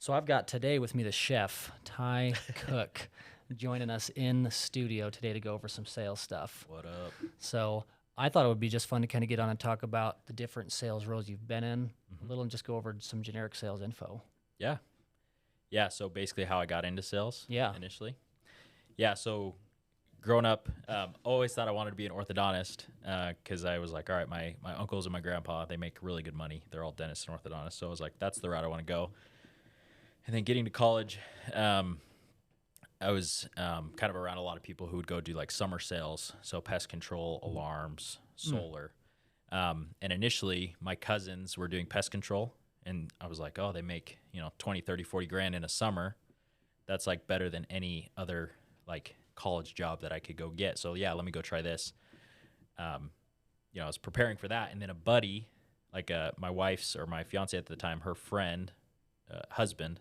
So I've got today with me the chef, Ty Cook, joining us in the studio today to go over some sales stuff. What up? So I thought it would be just fun to kind of get on and talk about the different sales roles you've been in a little and just go over some generic sales info. Yeah. Yeah. So basically how I got into sales initially. Yeah. So growing up, always thought I wanted to be an orthodontist because I was like, all right, my uncles and my grandpa, they make really good money. They're all dentists and orthodontists. So I was like, that's the route I want to go. And then getting to college, I was kind of around a lot of people who would go do like summer sales. So pest control, alarms, solar. And initially my cousins were doing pest control. And I was like, oh, they make, 20, 30, 40 grand in a summer. That's like better than any other like college job that I could go get. So yeah, let me go try this. I was preparing for that. And then a buddy, like my wife's or my fiance at the time, her friend's husband,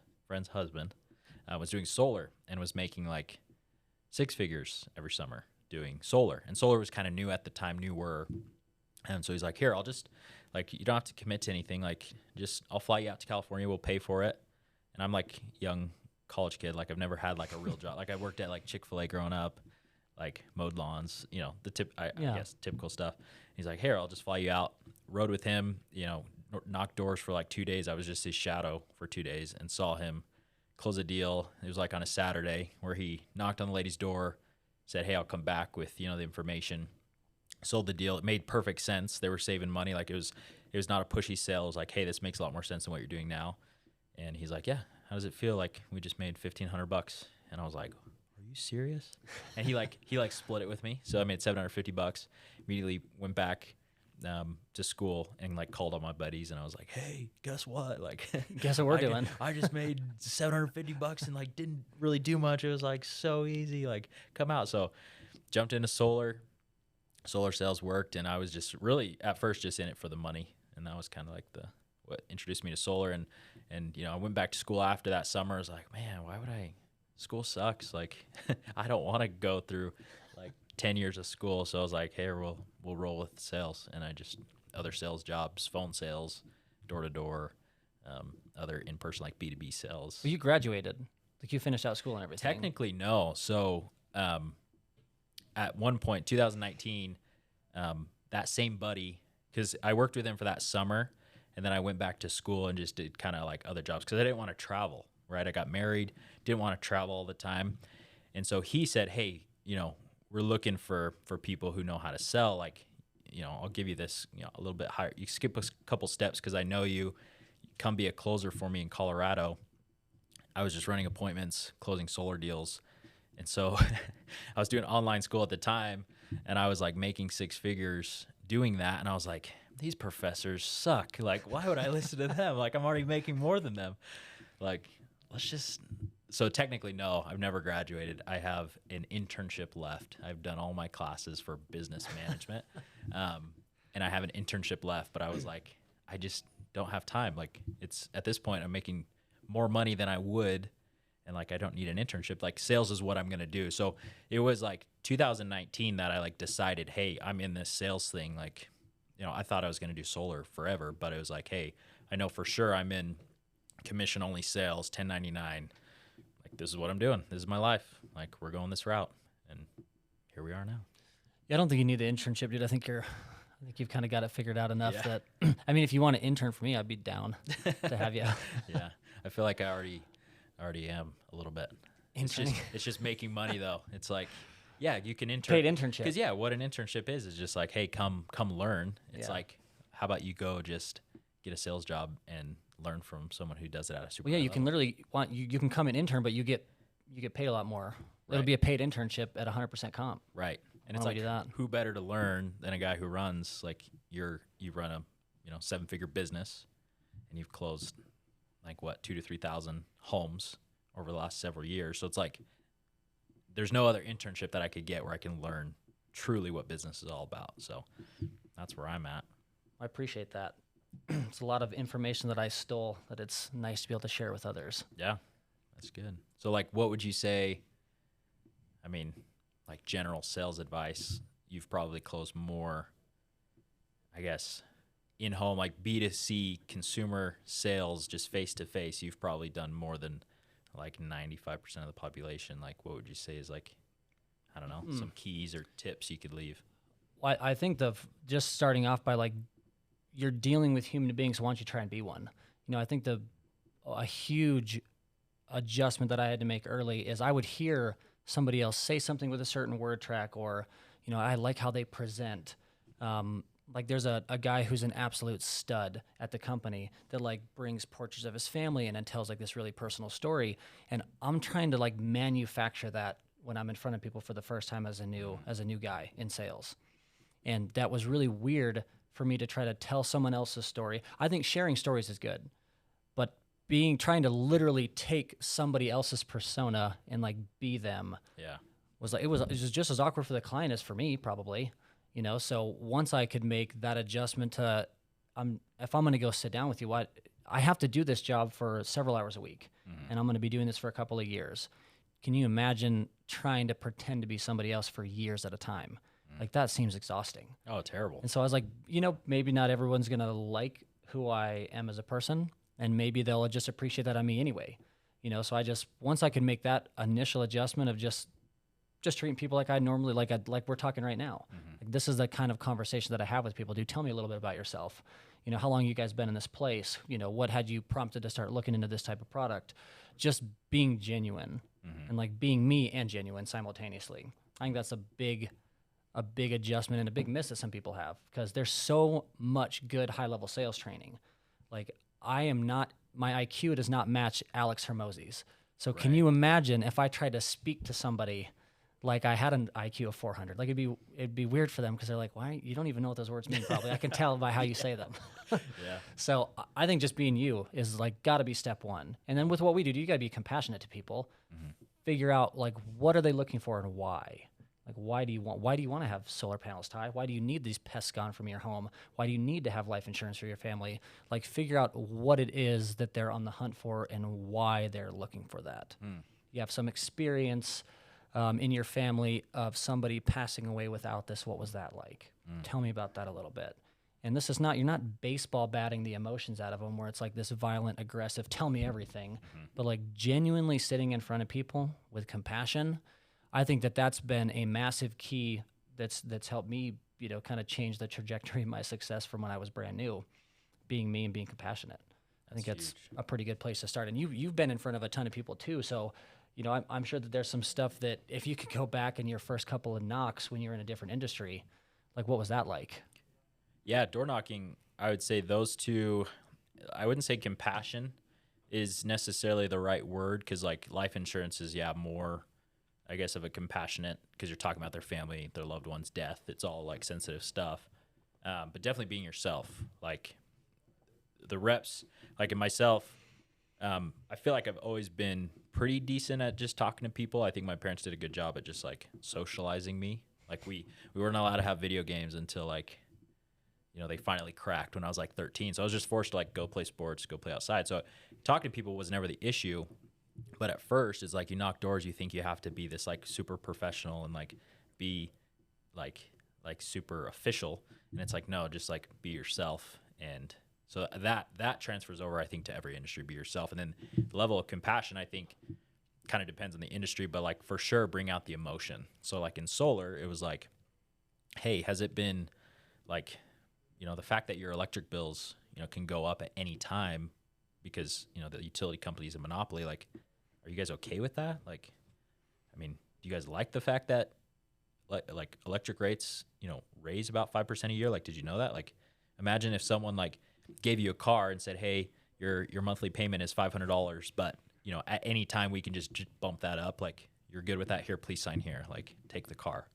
was doing solar and was making like six figures every summer doing solar. And solar was kind of new at the time, newer. And so he's like, here, I'll just, like, you don't have to commit to anything. Like, I'll fly you out to California. We'll pay for it. And I'm like young college kid. Like, I've never had like a real job. Like, I worked at like Chick-fil-A growing up, like mowed lawns, I guess typical stuff. He's like, here, I'll just fly you out. Rode with him, knocked doors for like 2 days. I was just his shadow for 2 days and saw him close a deal. It was like on a Saturday where he knocked on the lady's door, said, hey, I'll come back with, the information. Sold the deal. It made perfect sense. They were saving money. Like it was not a pushy sale. It was like, hey, this makes a lot more sense than what you're doing now. And he's like, yeah, how does it feel? Like we just made $1,500. And I was like, are you serious? And he split it with me. So I made $750. Immediately went back to school and like called all my buddies and I was like, hey, guess what? Like, guess what we're doing? I just made $750 and like didn't really do much. It was like so easy, like come out. So jumped into solar sales worked. And I was just really at first just in it for the money. And that was kind of like what introduced me to solar. And, I went back to school after that summer. I was like, man, school sucks. Like, I don't want to go through like 10 years of school. So I was like, hey, we'll roll with sales. And other sales jobs, phone sales, door to door, other in-person like B2B sales. Well, you graduated, like you finished out school and everything. Technically, no. So at one point, 2019, that same buddy, because I worked with him for that summer, and then I went back to school and just did kind of like other jobs because I didn't want to travel, right? I got married, didn't want to travel all the time. And so he said, hey, we're looking for people who know how to sell. Like, I'll give you this, a little bit higher. You skip a couple steps because I know you come be a closer for me in Colorado. I was just running appointments, closing solar deals. And so I was doing online school at the time and I was like making six figures doing that. And I was like, these professors suck. Like, why would I listen to them? Like, I'm already making more than them. Like, so technically, no, I've never graduated. I have an internship left. I've done all my classes for business management. And I have an internship left, but I was like, I just don't have time. Like at this point, I'm making more money than I would. And like, I don't need an internship. Like sales is what I'm going to do. So it was like 2019 that I like decided, hey, I'm in this sales thing. Like, I thought I was going to do solar forever, but it was like, hey, I know for sure I'm in commission only sales, 1099. Like, this is what I'm doing. This is my life. Like, we're going this route. And here we are now. Yeah, I don't think you need the internship, dude. I think you've kind of got it figured out enough that, I mean, if you want to intern for me, I'd be down to have you. Yeah. I feel like I already am a little bit. It's just making money though. It's like, yeah, you can intern. Paid internship. Because what an internship is just like, hey, come learn. It's like, how about you go just get a sales job and learn from someone who does it at a super. Well, yeah, you can literally you can come and intern, but you get paid a lot more. Right. It'll be a paid internship at 100% comp. Right. And it's like, who better to learn than a guy who runs like you run a 7-figure business, and you've closed like what 2,000 to 3,000 homes over the last several years. So it's like there's no other internship that I could get where I can learn truly what business is all about. So that's where I'm at. I appreciate that. It's a lot of information that I stole that it's nice to be able to share with others. Yeah, that's good. So like, what would you say? I mean, like general sales advice, you've probably closed more, I guess, in-home, like B2C consumer sales, just face-to-face, you've probably done more than like 95% of the population. Like, what would you say is like, I don't know, some keys or tips you could leave? Well, I think just starting off by like, you're dealing with human beings. Why don't you try and be one? I think a huge adjustment that I had to make early is I would hear somebody else say something with a certain word track, or, I like how they present. Like there's a guy who's an absolute stud at the company that like brings portraits of his family in and tells like this really personal story. And I'm trying to like manufacture that when I'm in front of people for the first time as a new guy in sales. And that was really weird for me to try to tell someone else's story. I think sharing stories is good, but trying to literally take somebody else's persona and like be them was like, it was just as awkward for the client as for me probably. So once I could make that adjustment to, if I'm going to go sit down with you, I have to do this job for several hours a week, and I'm going to be doing this for a couple of years. Can you imagine trying to pretend to be somebody else for years at a time? Like that seems exhausting. Oh, terrible. And so I was like, maybe not everyone's going to like who I am as a person, and maybe they'll just appreciate that on me anyway. So once I could make that initial adjustment of just treating people like I normally, like we're talking right now. Like this is the kind of conversation that I have with people. Tell me a little bit about yourself. How long you guys been in this place? What had you prompted to start looking into this type of product? Just being genuine and like being me and genuine simultaneously. I think that's a big adjustment and a big miss that some people have, because there's so much good high-level sales training. Like my IQ does not match Alex Hermosi's. So can you imagine if I tried to speak to somebody like I had an IQ of 400? Like it'd be weird for them, because they're like, why? You don't even know what those words mean probably. I can tell by how you say them. Yeah. So I think just being you is like got to be step one. And then with what we do, you got to be compassionate to people. Figure out like what are they looking for and why. Like why do you want to have solar panels, Ty? Why do you need these pests gone from your home? Why do you need to have life insurance for your family? Like figure out what it is that they're on the hunt for and why they're looking for that. You have some experience in your family of somebody passing away without this. What was that like? Tell me about that a little bit. And this is not, you're not baseball batting the emotions out of them where it's like this violent, aggressive, tell me everything, but like genuinely sitting in front of people with compassion. I think that's been a massive key that's helped me, kind of change the trajectory of my success from when I was brand new, being me and being compassionate. I think that's a pretty good place to start. And you've been in front of a ton of people too. So, I'm sure that there's some stuff that if you could go back in your first couple of knocks when you're in a different industry, like what was that like? Yeah, door knocking, I would say those two, I wouldn't say compassion is necessarily the right word, because like life insurance is, more, I guess, of a compassionate, because you're talking about their family, their loved one's death. It's all like sensitive stuff. But definitely being yourself. Like the reps, like in myself, I feel like I've always been pretty decent at just talking to people. I think my parents did a good job at just like socializing me. Like we weren't allowed to have video games until like, they finally cracked when I was like 13. So I was just forced to like go play sports, go play outside. So talking to people was never the issue. But at first, it's like you knock doors, you think you have to be this like super professional and like be like super official, and it's like, no, just like be yourself. And so that transfers over, I think, to every industry. Be yourself. And then the level of compassion, I think, kind of depends on the industry, but like for sure bring out the emotion. So like in solar, it was like, hey, has it been like, the fact that your electric bills, can go up at any time because, the utility company is a monopoly, like, are you guys okay with that? Like, I mean, do you guys like the fact that like electric rates, raise about 5% a year? Like, did you know that? Like, imagine if someone like gave you a car and said, hey, your monthly payment is $500, but, at any time we can just bump that up. Like, you're good with that? Here, please sign here. Like, take the car.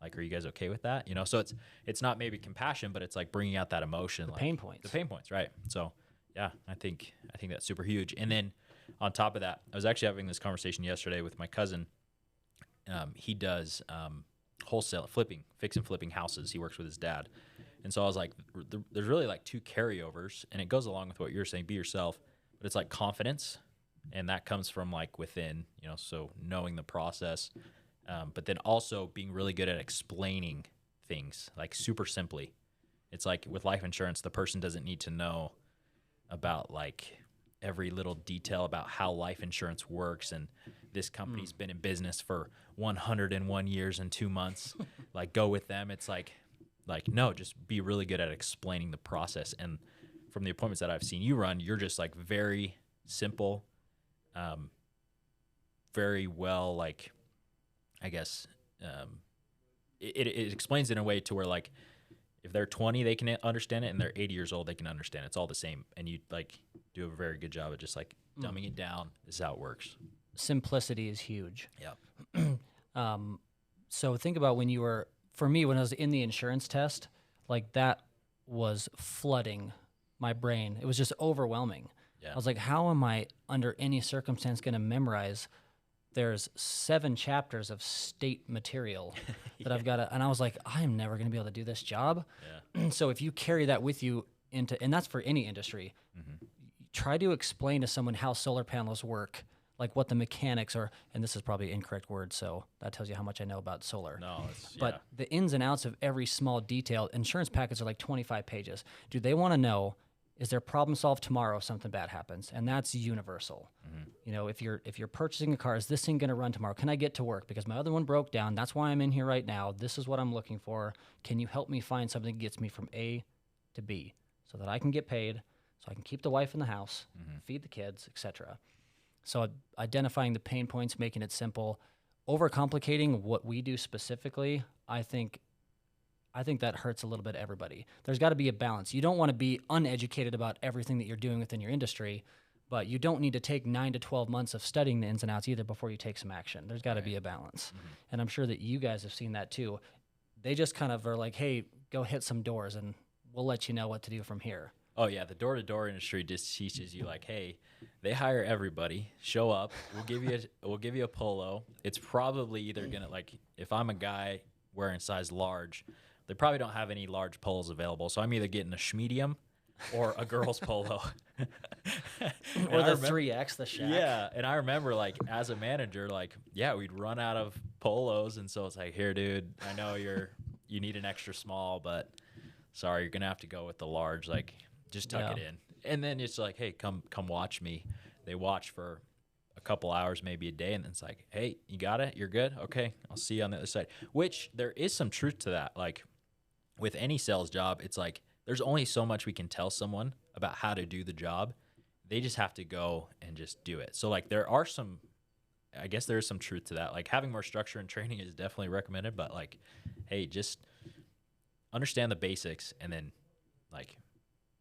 Like, are you guys okay with that? So it's not maybe compassion, but it's like bringing out that emotion. The pain points. The pain points, right. So, yeah, I think that's super huge. And then on top of that, I was actually having this conversation yesterday with my cousin. He does wholesale fix and flipping houses. He works with his dad. And so I was like, there's really like two carryovers, and it goes along with what you're saying, be yourself, but it's like confidence, and that comes from like within, so knowing the process, but then also being really good at explaining things like super simply. It's like with life insurance, the person doesn't need to know about like every little detail about how life insurance works, and this company's been in business for 101 years and 2 months. Like, go with them. It's like no, just be really good at explaining the process. And from the appointments that I've seen you run, you're just like very simple, very well, like, I guess, it explains it in a way to where, like, if they're 20, they can understand it, and they're 80 years old, they can understand it. It's all the same. And you like do a very good job of just like dumbing it down. This is how it works. Simplicity is huge. Yep. So think about when I was in the insurance test, like that was flooding my brain. It was just overwhelming. Yeah. I was like, how am I under any circumstance going to memorize? There's 7 chapters of state material that I've got to, and I was like, I'm never going to be able to do this job. Yeah. So if you carry that with you and that's for any industry, try to explain to someone how solar panels work, like what the mechanics are, and this is probably an incorrect word, so that tells you how much I know about solar. No, but the ins and outs of every small detail, insurance packets are like 25 pages. Do they want to know, is there problem solved tomorrow if something bad happens? And that's universal. You know, if you're purchasing a car, is this thing going to run tomorrow? Can I get to work? Because my other one broke down. That's why I'm in here right now. This is what I'm looking for. Can you help me find something that gets me from A to B so that I can get paid, so I can keep the wife in the house, feed the kids, etc. So identifying the pain points, making it simple, overcomplicating what we do specifically, I think that hurts a little bit everybody. There's got to be a balance. You don't want to be uneducated about everything that you're doing within your industry, but you don't need to take 9 to 12 months of studying the ins and outs either before you take some action. There's got to be a balance. And I'm sure that you guys have seen that too. They just kind of are like, hey, go hit some doors and we'll let you know what to do from here. Oh yeah, the door-to-door industry just teaches you like, hey, they hire everybody. Show up. We'll give you a polo. It's probably either gonna, like, if I'm a guy wearing size large, they probably don't have any large polos available. So I'm either getting a schmedium or a girl's polo. Or the 3X, the Shack. Yeah, and I remember, like, as a manager, like, yeah, we'd run out of polos, and so it's like, here, dude, I know you need an extra small, but sorry, you're gonna have to go with the large. Like, just tuck it in. And then it's like, hey, come watch me. They watch for a couple hours, maybe a day, and then it's like, hey, you got it? You're good? Okay, I'll see you on the other side. Which there is some truth to that. Like, with any sales job, it's like there's only so much we can tell someone about how to do the job. They just have to go and just do it. So, like, I guess there is some truth to that. Like, having more structure and training is definitely recommended, but, like, hey, just understand the basics and then, like,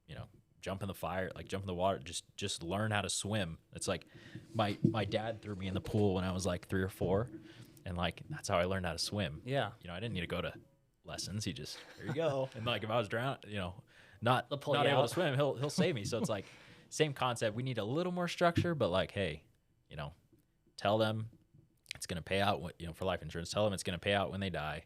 you know, jump in the fire, like jump in the water, just learn how to swim. It's like my dad threw me in the pool when I was like 3 or 4, and like that's how I learned how to swim. Yeah. You know, I didn't need to go to lessons. He just, here you go. And like if I was drowned, you know, not able to swim, he'll save me. So it's like same concept. We need a little more structure, but like, hey, you know, tell them it's going to pay out, you know, for life insurance. Tell them it's going to pay out when they die.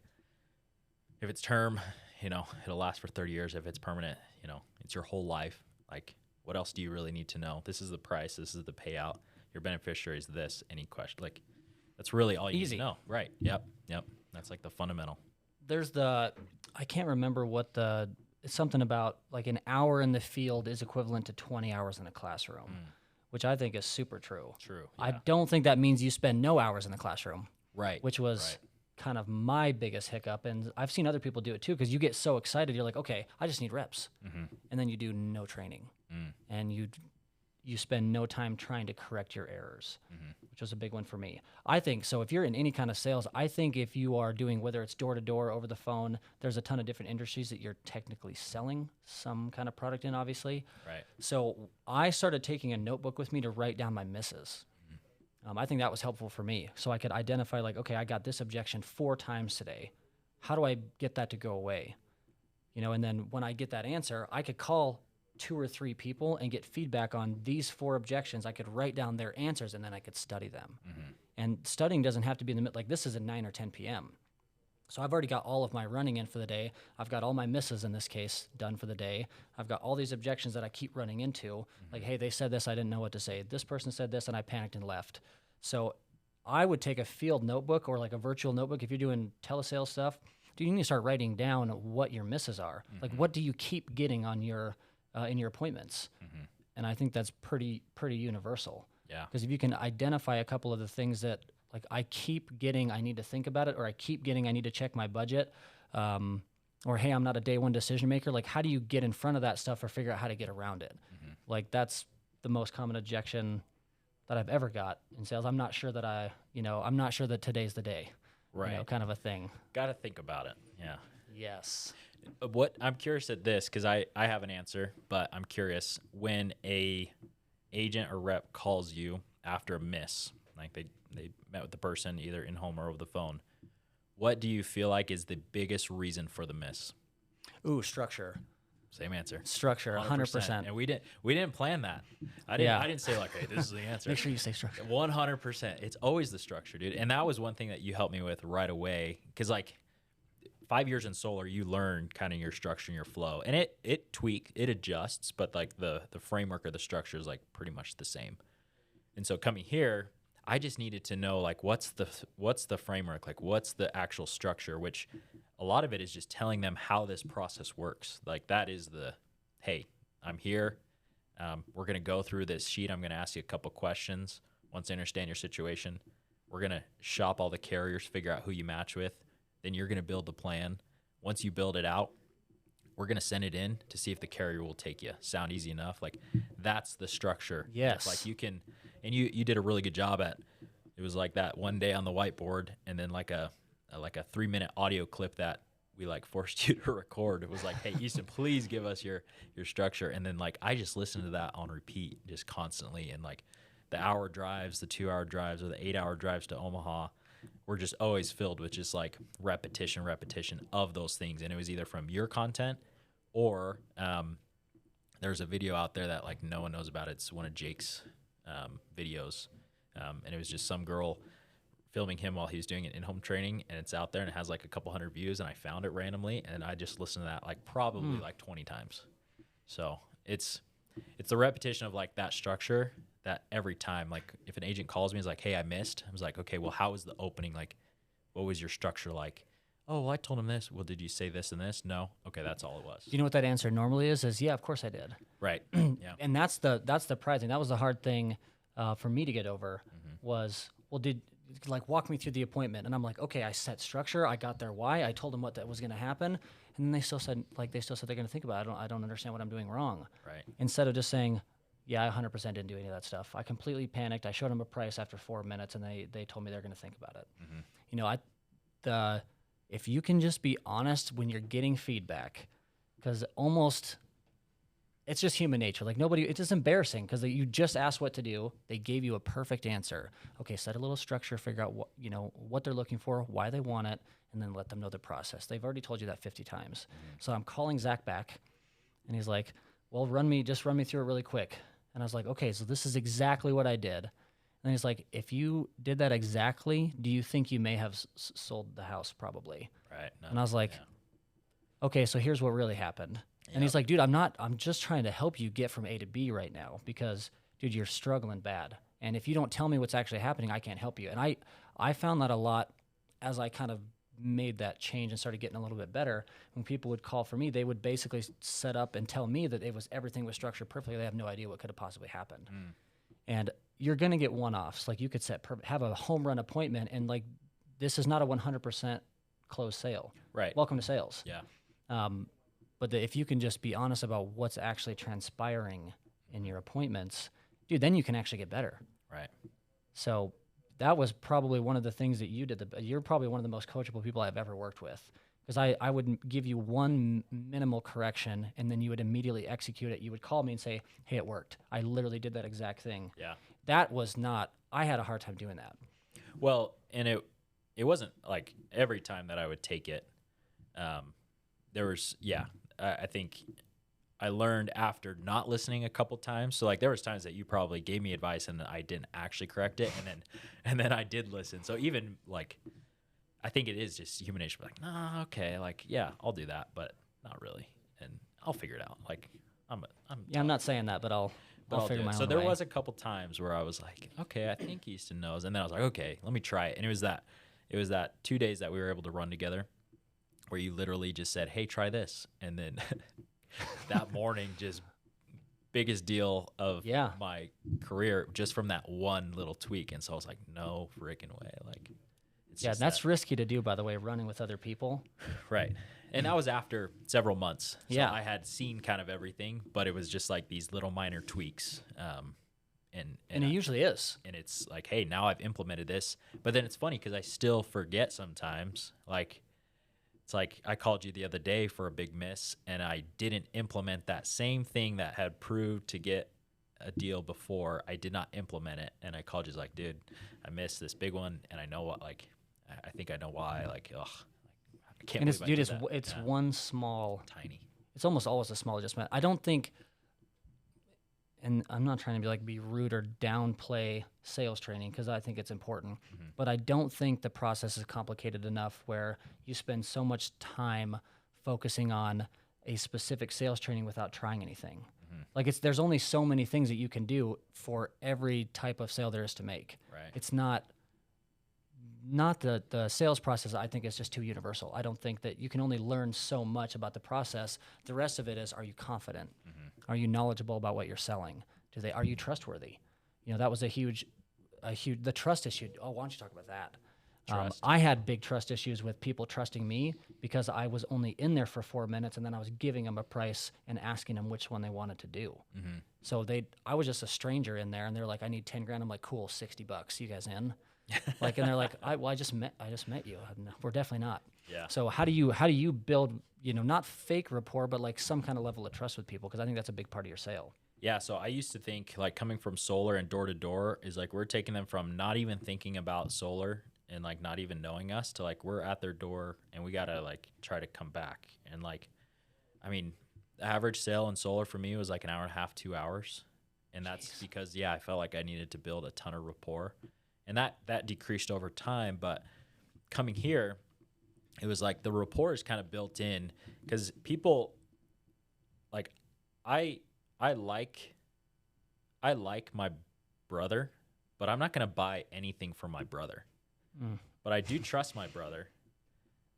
If it's term, you know, it'll last for 30 years. If it's permanent, you know, it's your whole life. Like, what else do you really need to know? This is the price. This is the payout. Your beneficiary is this. Any question? Like, that's really all you need to know. Right. Yep. That's like the fundamental. There's I can't remember it's something about like an hour in the field is equivalent to 20 hours in a classroom, which I think is super true. True. Yeah. I don't think that means you spend no hours in the classroom. Right. Which was kind of my biggest hiccup. And I've seen other people do it too, because you get so excited. You're like, okay, I just need reps. And then you do no training. And you spend no time trying to correct your errors, which was a big one for me. I think, so if you're in any kind of sales, I think if you are doing, whether it's door-to-door, over the phone, there's a ton of different industries that you're technically selling some kind of product in, obviously. Right. So I started taking a notebook with me to write down my misses. I think that was helpful for me. So I could identify, like, okay, I got this objection 4 times today. How do I get that to go away? You know, and then when I get that answer, I could call 2 or 3 people and get feedback on these 4 objections. I could write down their answers, and then I could study them. And studying doesn't have to be in the middle. Like, this is at 9 or 10 p.m. So I've already got all of my running in for the day. I've got all my misses in this case done for the day. I've got all these objections that I keep running into. Like, hey, they said this, I didn't know what to say. This person said this, and I panicked and left. So I would take a field notebook or like a virtual notebook if you're doing telesales stuff. dude, you need to start writing down what your misses are. Like, what do you keep getting on your in your appointments? And I think that's pretty universal. Yeah. Because if you can identify a couple of the things that, like, I keep getting, I need to think about it, or I keep getting, I need to check my budget, or hey, I'm not a day one decision maker. Like, how do you get in front of that stuff or figure out how to get around it? Like, that's the most common objection that I've ever got in sales. I'm not sure that I'm not sure that today's the day, right? Kind of a thing. Got to think about it. Yeah. Yes. What I'm curious at this, because I have an answer, but I'm curious when a agent or rep calls you after a miss, like they met with the person either in home or over the phone, what do you feel like is the biggest reason for the miss? Ooh, structure. Same answer. Structure, 100%. And we didn't plan that. I didn't say like, hey, this is the answer. Make sure you say structure. 100%. It's always the structure, dude. And that was one thing that you helped me with right away, because like 5 years in solar, you learn kind of your structure and your flow, and it adjusts, but like the framework or the structure is like pretty much the same. And so coming here, I just needed to know like what's the framework, like what's the actual structure, which a lot of it is just telling them how this process works. Like that is hey, I'm here. We're going to go through this sheet. I'm going to ask you a couple questions. Once I understand your situation, we're going to shop all the carriers, figure out who you match with. Then you're going to build the plan. Once you build it out, we're going to send it in to see if the carrier will take you. Sound easy enough? Like that's the structure. Yes. It's like you can, and you did a really good job at, it was like that one day on the whiteboard and then like a 3-minute audio clip that we like forced you to record. It was like, hey, Easton, please give us your structure. And then like, I just listened to that on repeat just constantly. And like the hour drives, the 2-hour drives, or the 8-hour drives to Omaha, we're just always filled with just like repetition of those things. And it was either from your content or there's a video out there that like no one knows about. It's one of Jake's videos. And it was just some girl filming him while he was doing it in-home training, and it's out there and it has like a couple hundred views, and I found it randomly and I just listened to that like probably like 20 times. So it's the repetition of like that structure that every time, like if an agent calls me, is like, hey, I missed. I was like, okay, well, how was the opening? Like, what was your structure like? Oh, well, I told him this. Well, did you say this and this? No. Okay, that's all it was. You know what that answer normally is yeah, of course I did. Right. Yeah. And that's the pride thing. That was the hard thing for me to get over was, well, like walk me through the appointment. And I'm like, okay, I set structure. I got their why. I told them what that was going to happen. And then they still said they're going to think about it. I don't understand what I'm doing wrong. Right. Instead of just saying, yeah, I 100% didn't do any of that stuff. I completely panicked. I showed them a price after 4 minutes, and they told me they're going to think about it. You know, if you can just be honest when you're getting feedback, because it's just human nature. Like it's just embarrassing because you just asked what to do. They gave you a perfect answer. Okay, set a little structure, figure out what they're looking for, why they want it, and then let them know the process. They've already told you that 50 times. So I'm calling Zach back, and he's like, well, run me through it really quick. And I was like, okay, so this is exactly what I did. And he's like, if you did that exactly, do you think you may have sold the house? Probably. Right. No, and I was like, okay, so here's what really happened. Yep. And he's like, dude, I'm just trying to help you get from A to B right now because, dude, you're struggling bad. And if you don't tell me what's actually happening, I can't help you. And I found that a lot as I kind of made that change and started getting a little bit better. When people would call for me, they would basically set up and tell me that everything was structured perfectly. They have no idea what could have possibly happened. And you're going to get one-offs. Like you could have a home run appointment, and like this is not a 100% closed sale. Right. Welcome to sales. Yeah. But if you can just be honest about what's actually transpiring in your appointments, dude, then you can actually get better. Right. So that was probably one of the things that you did. You're probably one of the most coachable people I've ever worked with, because I would give you one minimal correction, and then you would immediately execute it. You would call me and say, hey, it worked. I literally did that exact thing. Yeah. That was not, I had a hard time doing that. Well, and it wasn't like every time that I would take it. There was, I think I learned after not listening a couple times. So like there was times that you probably gave me advice and I didn't actually correct it, and then I did listen. So even like I think it is just human nature. Like, nah, okay, like yeah, I'll do that, but not really, and I'll figure it out. Like I'm not saying that, but I'll figure my own way. So there was a couple times where I was like, okay, I think Easton knows, and then I was like, okay, let me try it. And it was that 2 days that we were able to run together. where you literally just said, hey, try this. And then that morning, just biggest deal of my career just from that one little tweak. And so I was like, no freaking way. Like, it's that's risky to do, by the way, running with other people. Right. And that was after several months. So I had seen kind of everything, but it was just like these little minor tweaks. And it usually is. And it's like, hey, now I've implemented this. But then it's funny because I still forget sometimes. Like, it's like I called you the other day for a big miss, and I didn't implement that same thing that had proved to get a deal before. I did not implement it, and I called you like, dude, I missed this big one, and I know what, like, I think I know why. Like, ugh, I can't. And it's one small, tiny. It's almost always a small adjustment. I don't think, and I'm not trying to be rude or downplay sales training because I think it's important, but I don't think the process is complicated enough where you spend so much time focusing on a specific sales training without trying anything. Like there's only so many things that you can do for every type of sale there is to make. Right. It's not the sales process. I think is just too universal. I don't think that you can only learn so much about the process. The rest of it is, are you confident? Are you knowledgeable about what you're selling? Are you trustworthy? That was a huge, the trust issue. Oh, why don't you talk about that? I had big trust issues with people trusting me because I was only in there for 4 minutes and then I was giving them a price and asking them which one they wanted to do. So I was just a stranger in there and they're like, I need 10 grand. I'm like, cool, $60. You guys in? Like, and they're like, I just met you. We're definitely not. Yeah. So how do you build, not fake rapport, but like some kind of level of trust with people? Because I think that's a big part of your sale. Yeah. So I used to think like coming from solar and door to door is like, we're taking them from not even thinking about solar and like not even knowing us to like, we're at their door and we got to like try to come back. And like, I mean, the average sale in solar for me was like an hour and a half, 2 hours. And that's because, I felt like I needed to build a ton of rapport. And that decreased over time. But coming here, it was like the rapport is kind of built in because people like I like my brother, but I'm not going to buy anything from my brother. But I do trust my brother,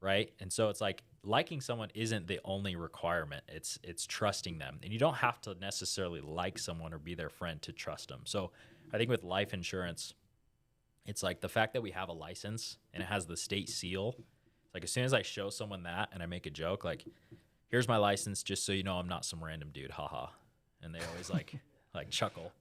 right? And so it's like liking someone isn't the only requirement. It's trusting them. And you don't have to necessarily like someone or be their friend to trust them. So I think with life insurance, it's like the fact that we have a license and it has the state seal. It's like as soon as I show someone that and I make a joke, like, here's my license, just so you know I'm not some random dude, haha. And they always like chuckle.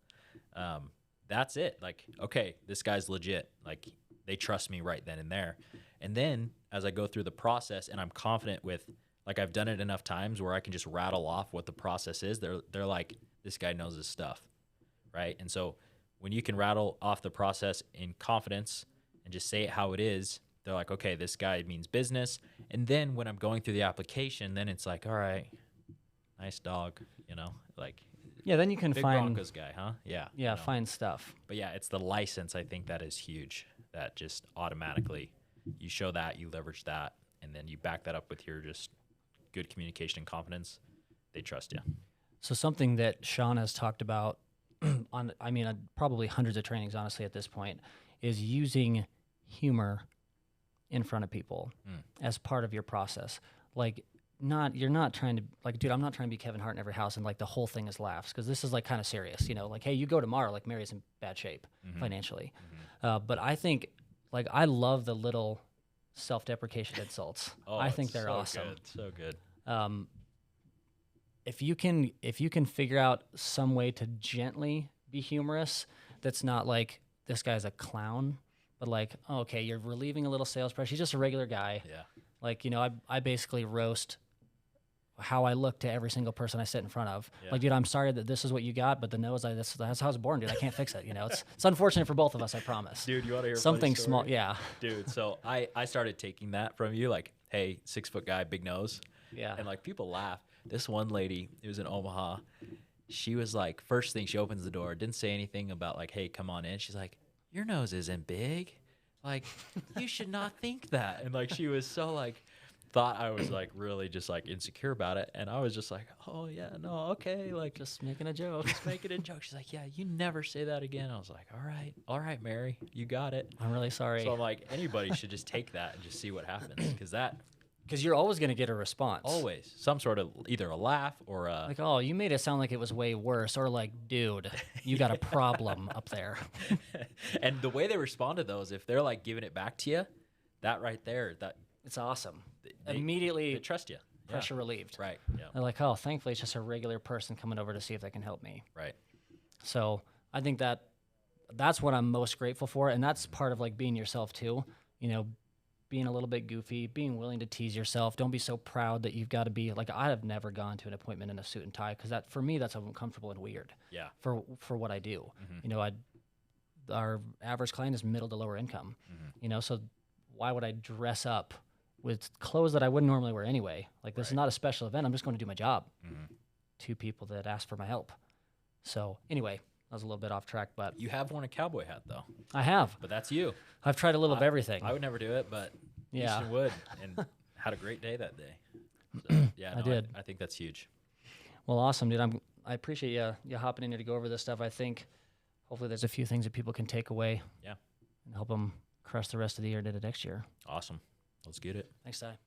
That's it. Like, okay, this guy's legit. Like, they trust me right then and there. And then as I go through the process and I'm confident with, like, I've done it enough times where I can just rattle off what the process is. They're like, this guy knows his stuff, right? And so when you can rattle off the process in confidence and just say it how it is, they're like, okay, this guy means business. And then when I'm going through the application, then it's like, all right, nice dog, like. Yeah, then you can big find Broncos guy, huh? Yeah. Yeah, find stuff. But yeah, it's the license, I think, that is huge. That just automatically, you show that, you leverage that, and then you back that up with your just good communication and confidence. They trust you. So something that Sean has talked about on probably hundreds of trainings, honestly, at this point, is using humor in front of people as part of your process. Like, you're not trying to, like, dude, I'm not trying to be Kevin Hart in every house and like the whole thing is laughs, because this is like kind of serious, like, hey, you go tomorrow, like Mary's in bad shape financially. But I think, like, I love the little self-deprecation insults. I think they're awesome. So good. If you can figure out some way to gently be humorous, that's not like this guy's a clown, but like, oh, okay, you're relieving a little sales pressure. He's just a regular guy. Yeah. Like, I basically roast how I look to every single person I sit in front of. Yeah. Like, dude, I'm sorry that this is what you got, but the nose, that's how I was born, dude. I can't fix it. It's unfortunate for both of us, I promise. Dude, you want to hear something small? Yeah. Dude, so I started taking that from you, like, hey, 6 foot guy, big nose. Yeah. And like people laugh. This one lady, it was in Omaha. She was like, first thing, she opens the door, didn't say anything about like, hey, come on in. She's like, your nose isn't big. Like, you should not think that. And like, she was so like, thought I was like really just like insecure about it. And I was just like, oh yeah, no, okay. Like, just making a joke. Just making a joke. She's like, yeah, you never say that again. I was like, all right, Mary, you got it. I'm really sorry. So I'm like, anybody should just take that and just see what happens. Because Because you're always going to get a response. Always. Some sort of either a laugh or a... Like, oh, you made it sound like it was way worse. Or like, dude, you got a problem up there. And the way they respond to those, if they're like giving it back to you, that right there, that... It's awesome. Immediately they trust you. Pressure relieved. Right. Yeah. They're like, oh, thankfully it's just a regular person coming over to see if they can help me. Right. So I think that's what I'm most grateful for. And that's part of like being yourself too. You know, being a little bit goofy, being willing to tease yourself. Don't be so proud that you've got to be like, I have never gone to an appointment in a suit and tie because that for me, that's uncomfortable and weird. Yeah. For what I do. You know, our average client is middle to lower income, you know, so why would I dress up with clothes that I wouldn't normally wear anyway? Like, this is not a special event. I'm just going to do my job to people that ask for my help. So anyway, I was a little bit off track, but you have worn a cowboy hat though. I have, but that's you. I've tried a little of everything. I would never do it, but yeah, Easton would, and had a great day that day. So, yeah, no, I did. I think that's huge. Well, awesome, dude. I appreciate you hopping in here to go over this stuff. I think hopefully there's a few things that people can take away. Yeah, and help them crush the rest of the year into the next year. Awesome. Let's get it. Thanks, Ty.